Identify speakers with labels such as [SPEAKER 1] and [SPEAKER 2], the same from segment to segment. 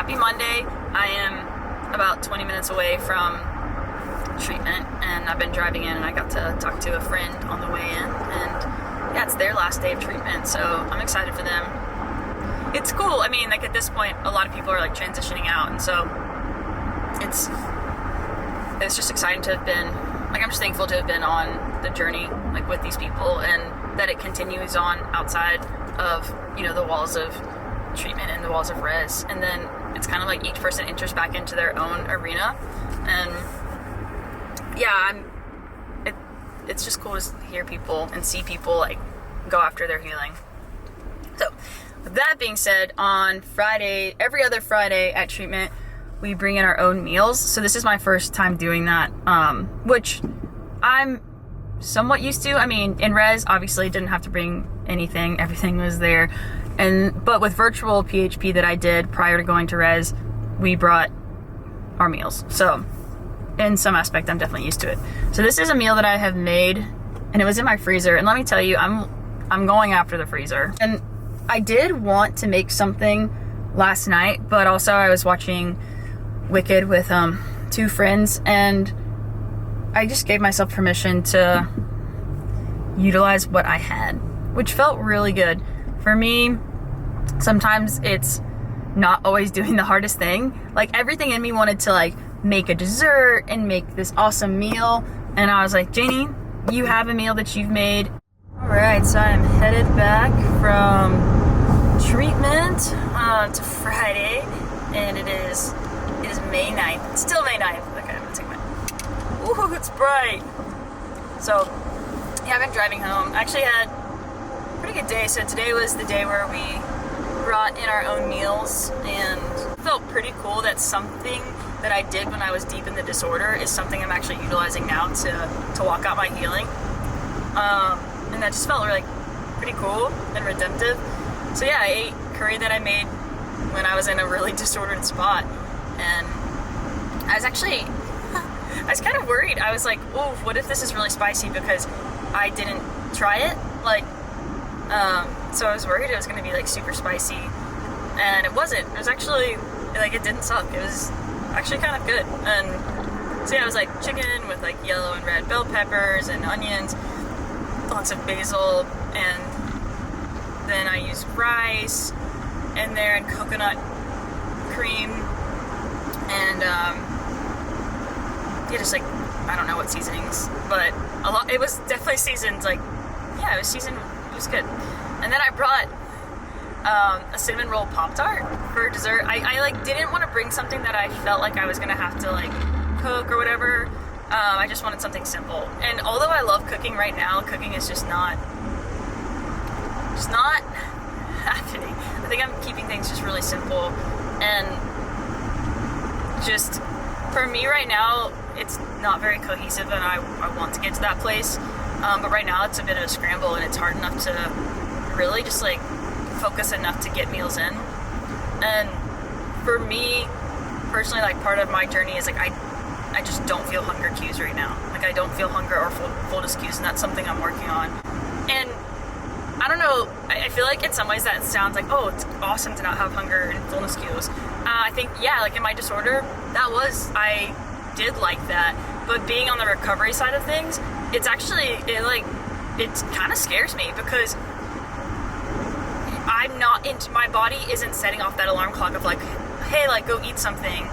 [SPEAKER 1] happy Monday. I am about 20 minutes away from treatment, and I've been driving in, and I got to talk to a friend on the way in, and yeah, it's their last day of treatment, so I'm excited for them. It's cool. I mean, like, at this point, a lot of people are like transitioning out, and so it's just exciting to have been, like, I'm just thankful to have been on the journey, like, with these people, and that it continues on outside of, you know, the walls of treatment and the walls of res, and then it's kind of like each person enters back into their own arena, and yeah, it's just cool to hear people and see people like go after their healing. So with that being said, on Friday, every other Friday at treatment, we bring in our own meals. So this is my first time doing that, which I'm somewhat used to. I mean, in res, obviously didn't have to bring anything. Everything was there. But with virtual PHP that I did prior to going to res, we brought our meals. So in some aspect, I'm definitely used to it. So this is a meal that I have made, and it was in my freezer. And let me tell you, I'm going after the freezer. And I did want to make something last night, but also I was watching Wicked with two friends, and I just gave myself permission to utilize what I had, which felt really good. For me, sometimes it's not always doing the hardest thing. Like, everything in me wanted to like make a dessert and make this awesome meal, and I was like, Janie, you have a meal that you've made. All right, so I'm headed back from treatment to Friday, and it is May 9th. It's still May 9th. Okay, I'm gonna take my, ooh, it's bright. So yeah, I've been driving home. I actually had a pretty good day. So today was the day where we brought in our own meals, and it felt pretty cool that something that I did when I was deep in the disorder is something I'm actually utilizing now to walk out my healing. And that just felt like pretty cool and redemptive. So yeah, I ate curry that I made when I was in a really disordered spot, and I was kind of worried. I was like, oh, what if this is really spicy, because I didn't try it, like, so I was worried it was going to be like super spicy, and it wasn't. It was actually, like, it didn't suck. It was actually kind of good. And so yeah, it was like chicken with like yellow and red bell peppers and onions, lots of basil, and then I used rice in there and coconut cream, and yeah, just like, I don't know what seasonings, but a lot. It was definitely seasoned, like, yeah, it was seasoned. It was good. And then I brought a cinnamon roll Pop-Tart for dessert. I like didn't want to bring something that I felt like I was gonna have to like cook or whatever. I just wanted something simple. And although I love cooking right now, cooking is just not happening. I think I'm keeping things just really simple, and just for me right now, it's not very cohesive, and I want to get to that place. But right now it's a bit of a scramble, and it's hard enough to really just like focus enough to get meals in. And for me personally, like, part of my journey is like I just don't feel hunger cues right now. Like, I don't feel hunger or fullness cues, and that's something I'm working on. And I don't know, I feel like in some ways that sounds like, oh, it's awesome to not have hunger and fullness cues. I think, yeah, like in my disorder, I did like that. But being on the recovery side of things, it's actually, it kind of scares me, because I'm not into, my body isn't setting off that alarm clock of like, hey, like, go eat something.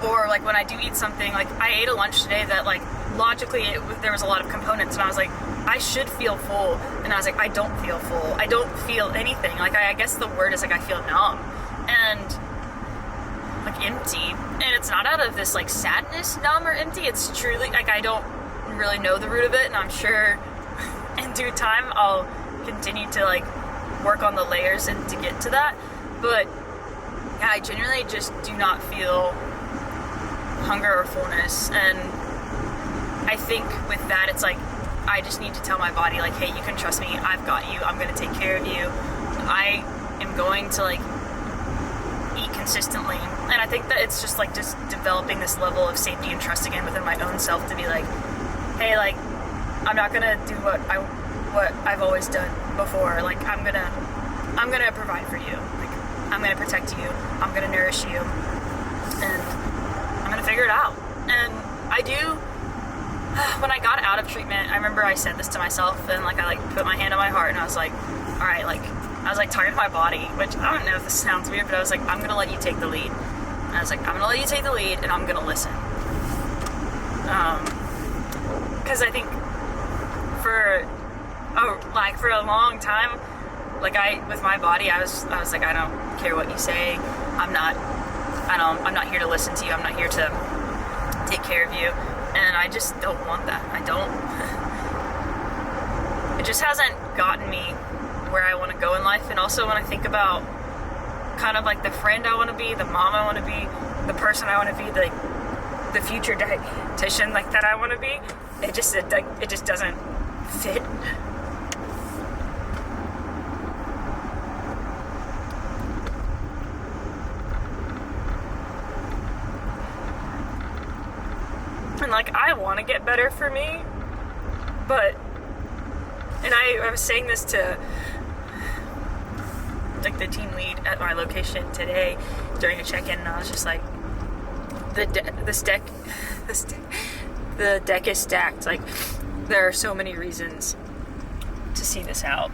[SPEAKER 1] Or like when I do eat something, like I ate a lunch today that like logically there was a lot of components, and I was like, I should feel full, and I was like, I don't feel full. I don't feel anything. Like, I guess the word is like I feel numb and like empty. And it's not out of this like sadness, numb or empty. It's truly like I don't really know the root of it, and I'm sure in due time I'll continue to like work on the layers and to get to that. But yeah, I genuinely just do not feel hunger or fullness, and I think with that it's like I just need to tell my body like, hey, you can trust me, I've got you, I'm gonna take care of you, I am going to like eat consistently. And I think that it's just like just developing this level of safety and trust again within my own self to be like, hey, like, I'm not gonna do what I've always done before. Like, I'm gonna provide for you. Like, I'm I'm going to protect you. I'm going to nourish you. And I'm going to figure it out. And I do. When I got out of treatment, I remember I said this to myself, and like I like put my hand on my heart, and I was like, all right, like I was like talking to my body, which I don't know if this sounds weird, but I was like, I'm gonna let you take the lead. And I was like, I'm gonna let you take the lead, and I'm gonna listen. Because I think for a long time, like with my body, I was like, I don't care what you say. I'm not here to listen to you. I'm not here to take care of you. And I just don't want that. I don't. It just hasn't gotten me where I want to go in life. And also when I think about kind of like the friend I want to be, the mom I want to be, the person I want to be, the future dietitian like that I want to be, it just doesn't fit. And like I want to get better for me, but I was saying this to like the team lead at my location today during a check-in, and I was just like, the deck is stacked. Like there are so many reasons to see this out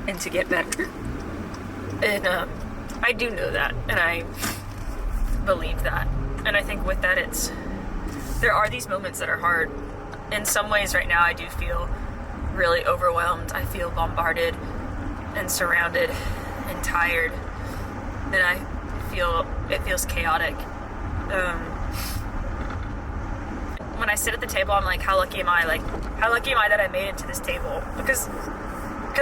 [SPEAKER 1] and to get better, and I do know that, and I believe that, and I think with that there are these moments that are hard. In some ways right now I do feel really overwhelmed. I feel bombarded and surrounded and tired, and it feels chaotic. When I sit at the table, I'm like, how lucky am I? Like, how lucky am I that I made it to this table? Because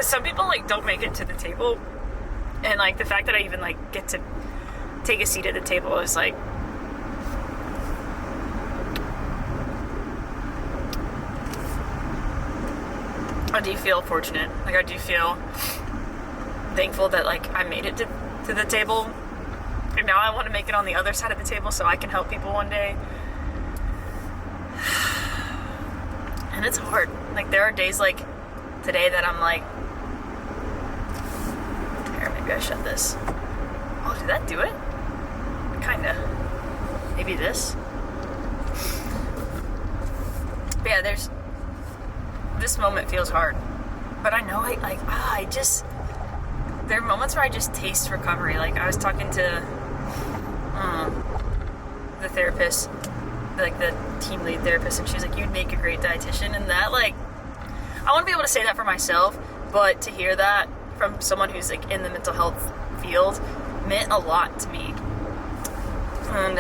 [SPEAKER 1] some people like don't make it to the table, and like the fact that I even like get to take a seat at the table is like, I do feel fortunate. Like I do feel thankful that like I made it to the table, and now I want to make it on the other side of the table so I can help people one day. And it's hard. Like there are days like today that I'm like, here, maybe I shut this. Oh, did that do it? Kinda. Maybe this. But yeah, this moment feels hard, but I know there are moments where I just taste recovery. Like I was talking to the therapist, like the team lead therapist, and she was like, you'd make a great dietitian. And that, like, I want to be able to say that for myself, but to hear that from someone who's like in the mental health field meant a lot to me. And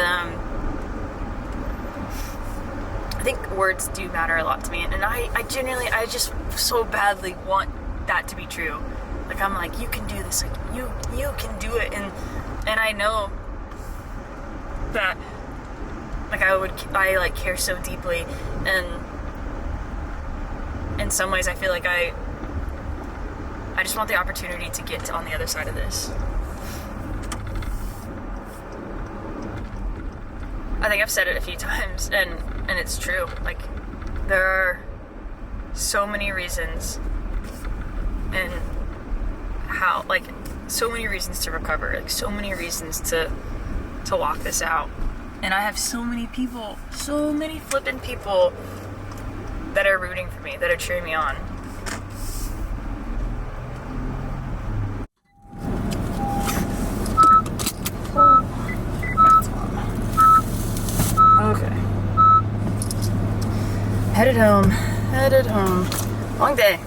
[SPEAKER 1] I think words do matter a lot to me, and I genuinely, I just so badly want that to be true. Like I'm like, you can do this, like you can do it, and I know that like I like care so deeply, and in some ways I feel like I just want the opportunity to get on the other side of this. I think I've said it a few times, and it's true. Like, there are so many reasons, and how, like, so many reasons to recover, like, so many reasons to walk this out. And I have so many flippin' people that are rooting for me, that are cheering me on. Okay. Headed home. Long day.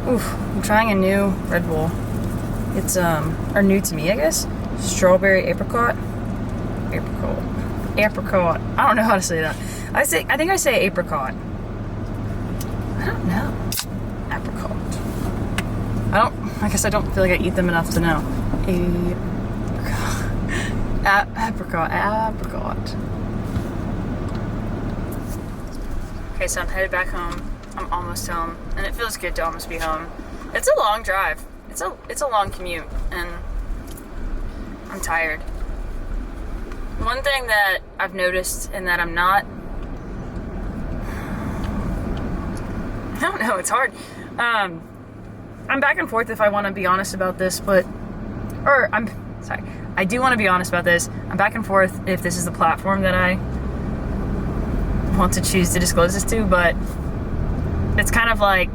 [SPEAKER 1] Oof, I'm trying a new Red Bull. It's, or new to me, I guess. Strawberry apricot. Apricot. I don't know how to say that. I think I say apricot. I don't know. Apricot. I guess I don't feel like I eat them enough to know. Apricot. Okay, so I'm headed back home. I'm almost home, and it feels good to almost be home. It's a long drive. It's a long commute, and I'm tired. One thing that I've noticed, and that I'm not, I don't know, it's hard. I'm back and forth if I want to be honest about this, but I do want to be honest about this. I'm back and forth if this is the platform that I want to choose to disclose this to, but it's kind of like,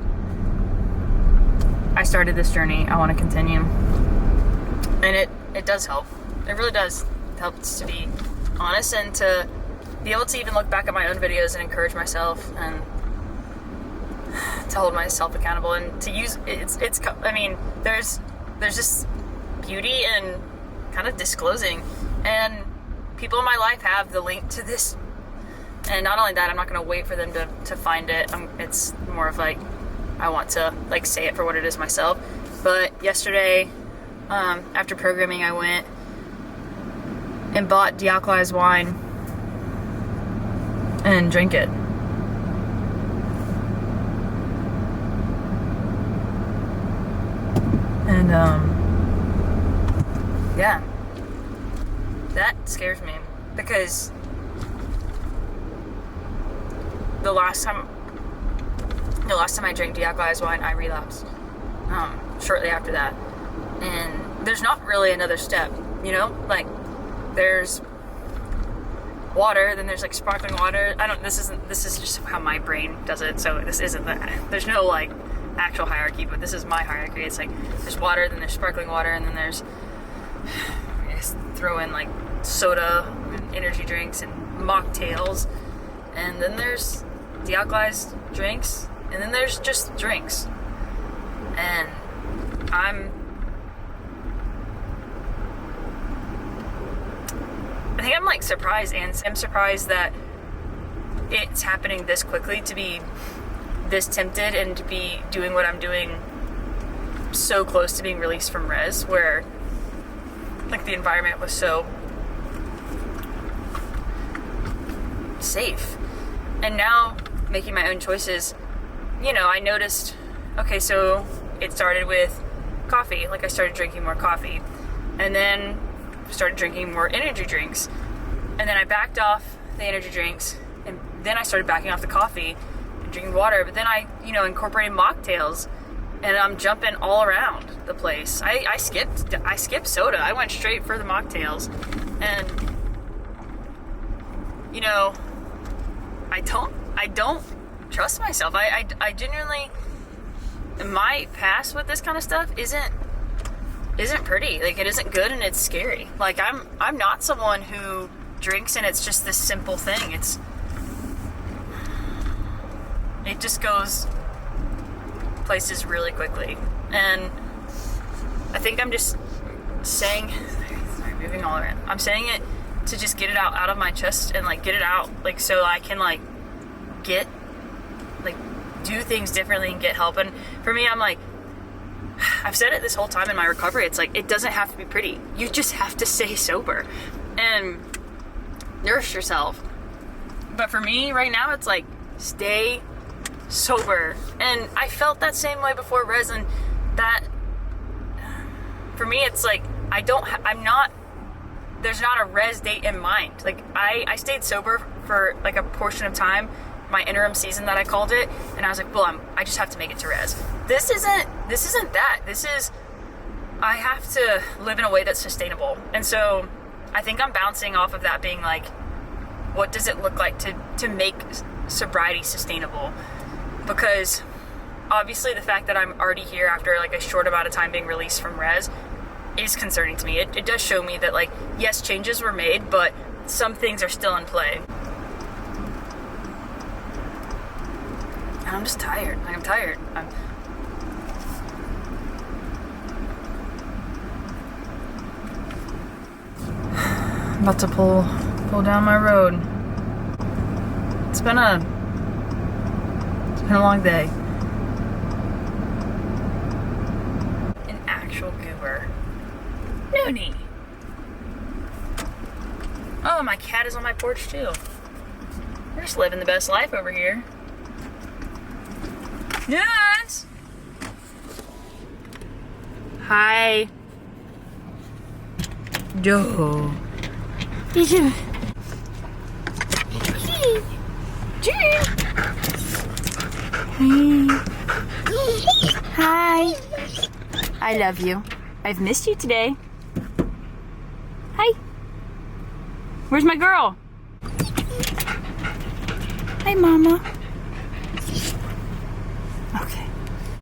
[SPEAKER 1] I started this journey, I want to continue. And it does help. It really does. It helps to be honest and to be able to even look back at my own videos and encourage myself and to hold myself accountable and to use I mean, there's just beauty in kind of disclosing, and people in my life have the link to this. And not only that, I'm not going to wait for them to find it. It's more of like, I want to like say it for what it is myself. But yesterday, after programming, I went and bought dealcoholized wine and drank it. And yeah, that scares me because the last time I drank dealcoholized wine, I relapsed shortly after that. And there's not really another step, you know? Like, there's water, then there's like sparkling water. This is just how my brain does it, so this isn't there's no like actual hierarchy, but this is my hierarchy. It's like, there's water, then there's sparkling water, and then there's, I guess, throw in like soda and energy drinks and mocktails, and then there's dealcoholized drinks, and then there's just drinks. And I think I'm like surprised, and I'm surprised that it's happening this quickly, to be this tempted and to be doing what I'm doing so close to being released from res, where like the environment was so safe. And now making my own choices, you know, I noticed, okay, so it started with coffee. Like, I started drinking more coffee, and then started drinking more energy drinks, and then I backed off the energy drinks, and then I started backing off the coffee and drinking water. But then I, you know, incorporated mocktails, and I'm jumping all around the place. I skipped soda. I went straight for the mocktails, and you know, I don't trust myself. I genuinely, my past with this kind of stuff isn't pretty. Like, it isn't good, and it's scary. Like, I'm not someone who drinks and it's just this simple thing. It just goes places really quickly. And I think I'm just saying, sorry, moving all around. I'm saying it to just get it out of my chest and like get it out, like, so I can like get, like, do things differently and get help. And for me, I'm like, I've said it this whole time in my recovery, it's like, it doesn't have to be pretty. You just have to stay sober and nourish yourself. But for me right now, it's like, stay sober. And I felt that same way before res, and that, for me, it's like, there's not a res date in mind. Like, I stayed sober for like a portion of time, my interim season that I called it, and I was like, well, I just have to make it to res. This isn't that. This is, I have to live in a way that's sustainable. And so I think I'm bouncing off of that, being like, what does it look like to make sobriety sustainable? Because obviously the fact that I'm already here after like a short amount of time being released from res is concerning to me. It does show me that, like, yes, changes were made, but some things are still in play. And I'm just tired. Like, I'm tired. I'm about to pull down my road. It's been a long day. An actual goober. Noonie. Oh, my cat is on my porch too. We're just living the best life over here. Yes. Hi. Joe. Hi. I love you. I've missed you today. Hi. Where's my girl? Hi, Mama.